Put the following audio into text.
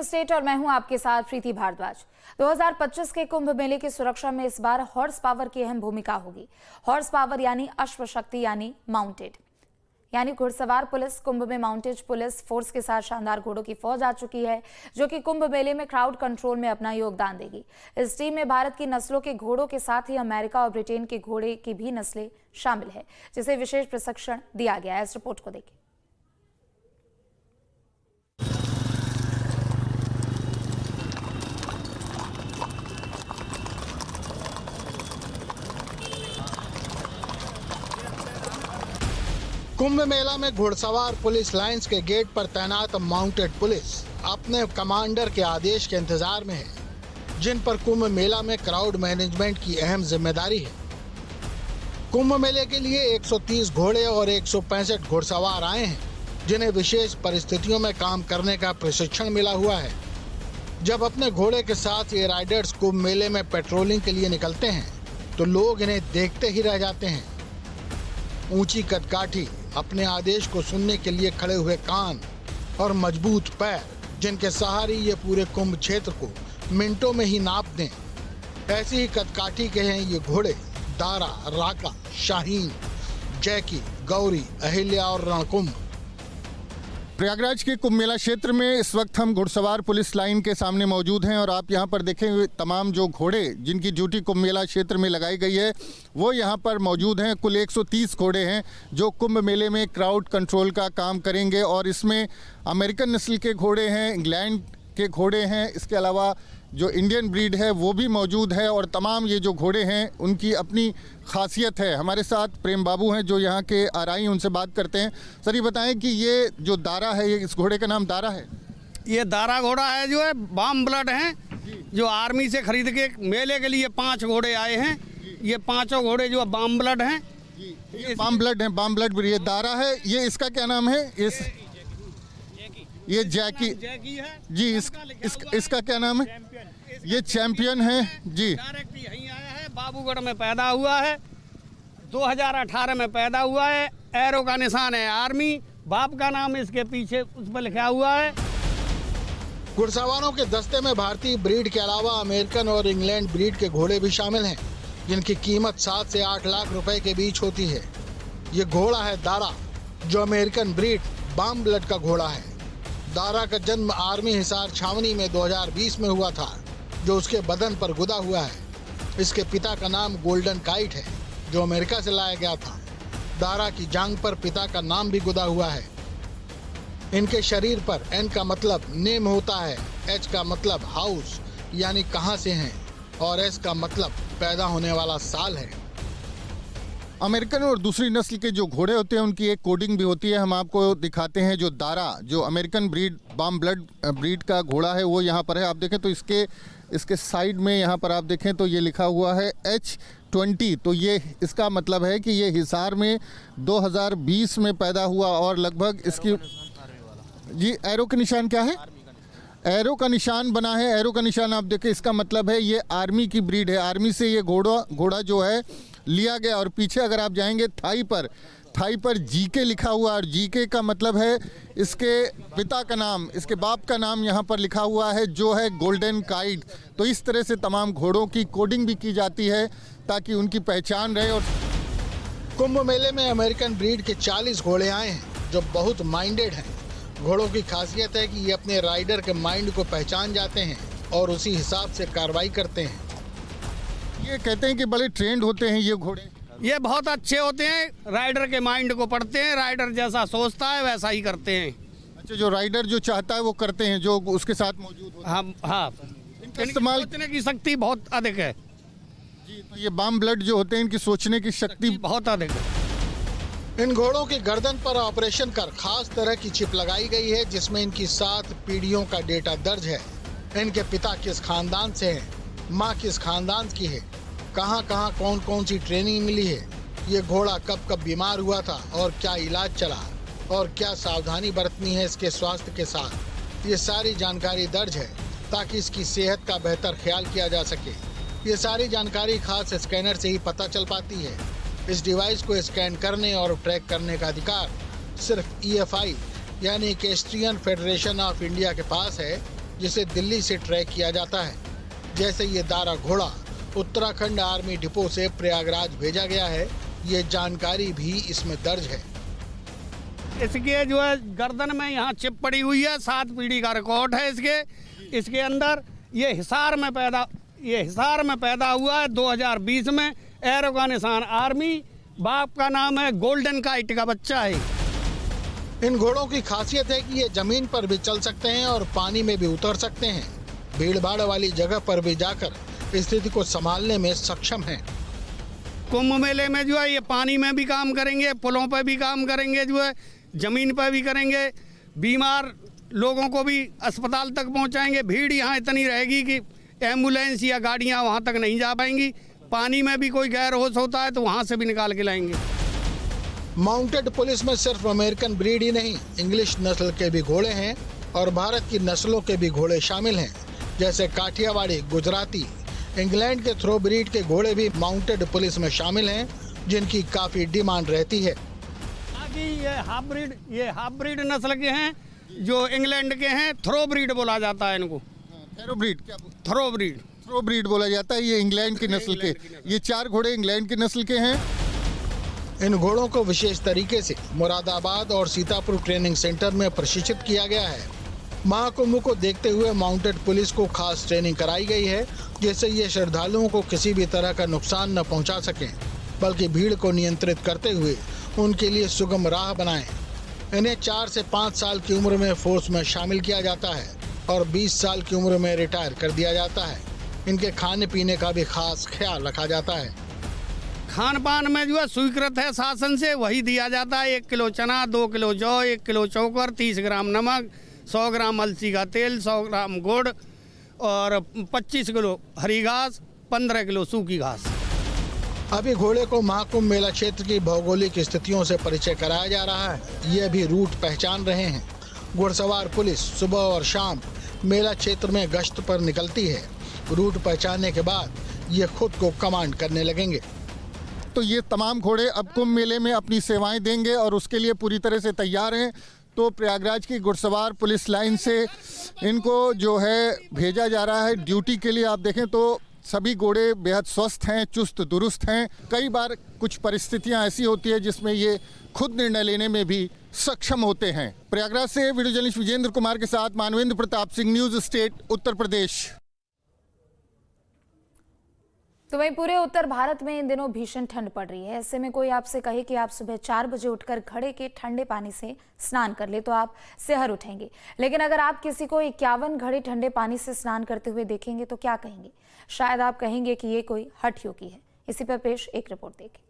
State और मैं हूं आपके साथ प्रीति भारद्वाज। 2025 के कुंभ मेले की सुरक्षा में इस बार हॉर्स पावर की अहम भूमिका होगी। हॉर्स पावर यानी अश्व शक्ति यानी घुड़सवार पुलिस। कुंभ में माउंटेड पुलिस फोर्स के साथ शानदार घोड़ों की फौज आ चुकी है, जो कि कुंभ मेले में क्राउड कंट्रोल में अपना योगदान देगी। इस टीम में भारत की नस्लों के घोड़ों के साथ ही अमेरिका और ब्रिटेन के घोड़े की भी नस्लें शामिल है, जिसे विशेष प्रशिक्षण दिया गया है। इस रिपोर्ट को देखिए। कुंभ मेला में घुड़सवार पुलिस लाइंस के गेट पर तैनात माउंटेड पुलिस अपने कमांडर के आदेश के इंतजार में है, जिन पर कुंभ मेला में क्राउड मैनेजमेंट की अहम जिम्मेदारी है। कुंभ मेले के लिए 130 घोड़े और 165 घुड़सवार आए हैं, जिन्हें विशेष परिस्थितियों में काम करने का प्रशिक्षण मिला हुआ है। जब अपने घोड़े के साथ ये राइडर्स कुंभ मेले में पेट्रोलिंग के लिए निकलते हैं, तो लोग इन्हें देखते ही रह जाते हैं। ऊंची कदकाठी, अपने आदेश को सुनने के लिए खड़े हुए कान और मजबूत पैर, जिनके सहारे ये पूरे कुंभ क्षेत्र को मिनटों में ही नाप दें, ऐसी ही कदकाठी के हैं ये घोड़े। दारा, राका, शाहीन, जैकी, गौरी, अहिल्या और रणकुंभ। प्रयागराज के कुंभ मेला क्षेत्र में इस वक्त हम घुड़सवार पुलिस लाइन के सामने मौजूद हैं और आप यहां पर देखेंगे तमाम जो घोड़े जिनकी ड्यूटी कुंभ मेला क्षेत्र में लगाई गई है वो यहां पर मौजूद हैं। कुल 130 घोड़े हैं जो कुंभ मेले में क्राउड कंट्रोल का काम करेंगे और इसमें अमेरिकन नस्ल के घोड़े हैं, इंग्लैंड के घोड़े हैं, इसके अलावा जो इंडियन ब्रीड है वो भी मौजूद है और तमाम ये जो घोड़े हैं उनकी अपनी खासियत है। हमारे साथ प्रेम बाबू हैं जो यहाँ के आरआई, उनसे बात करते हैं। सर ये बताएं कि ये जो दारा है, ये इस घोड़े का नाम दारा है? ये दारा घोड़ा है जो है बाम ब्लड हैं, जो आर्मी से खरीद के मेले के लिए 5 घोड़े आए हैं। ये 5 घोड़े जो बाम ब्लड हैं, ये बाम ब्लड है, बाम ब्लड ये दारा है। ये इसका क्या नाम है? ये जैकी है जी। इसका क्या नाम है? ये चैंपियन है जी। डायरेक्ट यहीं आया है, बाबूगढ़ में पैदा हुआ है, 2018 में पैदा हुआ है। एरो का निशान है आर्मी, बाप का नाम इसके पीछे उस पर लिखा हुआ है। घुड़सवारों के दस्ते में भारतीय ब्रीड के अलावा अमेरिकन और इंग्लैंड ब्रीड के घोड़े भी शामिल हैं, जिनकी कीमत 7 से 8 लाख रुपए के बीच होती है। ये घोड़ा है दारा, जो अमेरिकन ब्रीड बाम ब्लड का घोड़ा है। दारा का जन्म आर्मी हिसार छावनी में 2020 में हुआ था, जो उसके बदन पर गुदा हुआ है। इसके पिता का नाम गोल्डन काइट है, जो अमेरिका से लाया गया था। दारा की जांघ पर पिता का नाम भी गुदा हुआ है। इनके शरीर पर एन का मतलब नेम होता है, एच का मतलब हाउस यानी कहां से हैं, और एस का मतलब पैदा होने वाला साल है। अमेरिकन और दूसरी नस्ल के जो घोड़े होते हैं उनकी एक कोडिंग भी होती है। हम आपको दिखाते हैं। जो दारा, जो अमेरिकन ब्रीड बाम ब्लड ब्रीड का घोड़ा है वो यहाँ पर है। आप देखें तो इसके साइड में यहाँ पर आप देखें तो ये लिखा हुआ है H20। तो ये इसका मतलब है कि ये हिसार में 2020 में पैदा हुआ और लगभग इसकी जी एरो का निशान क्या है? एरो का निशान बना है। एरो का निशान आप देखें, इसका मतलब है ये आर्मी की ब्रीड है। आर्मी से ये घोड़ा जो है लिया गया। और पीछे अगर आप जाएंगे थाई पर जीके लिखा हुआ, और जीके का मतलब है इसके पिता का नाम, इसके बाप का नाम यहाँ पर लिखा हुआ है, जो है गोल्डन काइट। तो इस तरह से तमाम घोड़ों की कोडिंग भी की जाती है ताकि उनकी पहचान रहे। और कुंभ मेले में अमेरिकन ब्रीड के 40 घोड़े आए हैं, जो बहुत माइंडेड हैं। घोड़ों की खासियत है कि ये अपने राइडर के माइंड को पहचान जाते हैं और उसी हिसाब से कार्रवाई करते हैं। ये कहते हैं कि बड़े ट्रेंड होते हैं ये घोड़े। ये बहुत अच्छे होते हैं, राइडर के माइंड को पढ़ते हैं, राइडर जैसा सोचता है वैसा ही करते हैं। अच्छा, जो राइडर जो चाहता है वो करते हैं, जो उसके साथ मौजूद होते हैं। हाँ, इस्तेमाल सोचने की शक्ति बहुत अधिक है जी। तो ये बाम ब्लड जो होते हैं इनकी सोचने की शक्ति बहुत अधिक है। इन घोड़ों की गर्दन पर ऑपरेशन कर खास तरह की चिप लगाई गई है, जिसमें इनकी 7 पीढ़ियों का डेटा दर्ज है। इनके पिता किस खानदान से हैं, माँ किस खानदान की है, कहाँ कहाँ कौन कौन सी ट्रेनिंग मिली है, ये घोड़ा कब कब बीमार हुआ था और क्या इलाज चला, और क्या सावधानी बरतनी है इसके स्वास्थ्य के साथ। ये सारी जानकारी दर्ज है ताकि इसकी सेहत का बेहतर ख्याल किया जा सके। ये सारी जानकारी खास स्कैनर से ही पता चल पाती है। इस डिवाइस को स्कैन करने और ट्रैक करने का अधिकार सिर्फ EFI यानी इक्वेस्ट्रियन फेडरेशन ऑफ इंडिया के पास है, जिसे दिल्ली से ट्रैक किया जाता है। जैसे ये दारा घोड़ा उत्तराखंड आर्मी डिपो से प्रयागराज भेजा गया है, ये जानकारी भी इसमें दर्ज है। इसके जो है गर्दन में यहाँ चिप पड़ी हुई है, 7 पीढ़ी का रिकॉर्ड है इसके अंदर। ये हिसार में पैदा हुआ है 2020 में। एरो का निशान आर्मी, बाप का नाम है गोल्डन काइट का बच्चा है। इन घोड़ों की खासियत है कि ये जमीन पर भी चल सकते हैं और पानी में भी उतर सकते हैं। भीड़ भाड़ वाली जगह पर भी जाकर स्थिति को संभालने में सक्षम हैं। कुंभ मेले में जो है ये पानी में भी काम करेंगे, पुलों पर भी काम करेंगे, जो है जमीन पर भी करेंगे। बीमार लोगों को भी अस्पताल तक पहुंचाएंगे। भीड़ यहाँ इतनी रहेगी कि एम्बुलेंस या गाड़ियाँ वहाँ तक नहीं जा पाएंगी। पानी में भी कोई गैर होश होता है तो वहाँ से भी निकाल के लाएंगे। माउंटेड पुलिस में सिर्फ अमेरिकन ब्रीड ही नहीं, इंग्लिश नस्ल के भी घोड़े हैं और भारत की नस्लों के भी घोड़े शामिल हैं, जैसे काठियावाड़ी, गुजराती। इंग्लैंड के थ्रो ब्रीड के घोड़े भी माउंटेड पुलिस में शामिल हैं, जिनकी काफी डिमांड रहती है। ये हाफ ब्रीड नस्ल के हैं, जो इंग्लैंड के हैं। थ्रो ब्रीड बोला जाता है इनको। थ्रो ब्रीड बोला जाता है। ये इंग्लैंड की नस्ल के, ये 4 घोड़े इंग्लैंड की नस्ल के हैं। इन घोड़ों को विशेष तरीके से मुरादाबाद और सीतापुर ट्रेनिंग सेंटर में प्रशिक्षित किया गया है। महाकुंभ को देखते हुए माउंटेड पुलिस को खास ट्रेनिंग कराई गई है, जिससे ये श्रद्धालुओं को किसी भी तरह का नुकसान न पहुंचा सकें, बल्कि भीड़ को नियंत्रित करते हुए उनके लिए सुगम राह बनाएं। इन्हें 4 से 5 साल की उम्र में फोर्स में शामिल किया जाता है और 20 साल की उम्र में रिटायर कर दिया जाता है। इनके खाने पीने का भी खास ख्याल रखा जाता है। खान पान में जो है स्वीकृत है शासन से, वही दिया जाता है। 1 किलो चना, 2 किलो जौ, 1 किलो चोकर, 30 ग्राम नमक, 100 ग्राम अलसी का तेल, 100 ग्राम गुड़ और 25 किलो हरी घास, 15 किलो सूखी घास। अभी घोड़े को महाकुंभ मेला क्षेत्र की भौगोलिक स्थितियों से परिचय कराया जा रहा है। ये अभी रूट पहचान रहे हैं। घुड़सवार पुलिस सुबह और शाम मेला क्षेत्र में गश्त पर निकलती है। रूट पहचानने के बाद ये खुद को कमांड करने लगेंगे। तो ये तमाम घोड़े अब कुंभ मेले में अपनी सेवाएं देंगे और उसके लिए पूरी तरह से तैयार हैं। तो प्रयागराज की घुड़सवार पुलिस लाइन से इनको जो है भेजा जा रहा है ड्यूटी के लिए। आप देखें तो सभी घोड़े बेहद स्वस्थ हैं, चुस्त दुरुस्त हैं। कई बार कुछ परिस्थितियां ऐसी होती है जिसमें ये खुद निर्णय लेने में भी सक्षम होते हैं। प्रयागराज से वीडियो जर्नलिस्ट विजेंद्र कुमार के साथ मानवेंद्र प्रताप सिंह, न्यूज स्टेट, उत्तर प्रदेश। तो वहीं पूरे उत्तर भारत में इन दिनों भीषण ठंड पड़ रही है। ऐसे में कोई आपसे कहे कि आप सुबह 4 बजे उठकर घड़े के ठंडे पानी से स्नान कर ले तो आप सिहर उठेंगे। लेकिन अगर आप किसी को 51 घड़े ठंडे पानी से स्नान करते हुए देखेंगे तो क्या कहेंगे? शायद आप कहेंगे कि ये कोई हठयोगी है। इसी पर पेश एक रिपोर्ट देखें।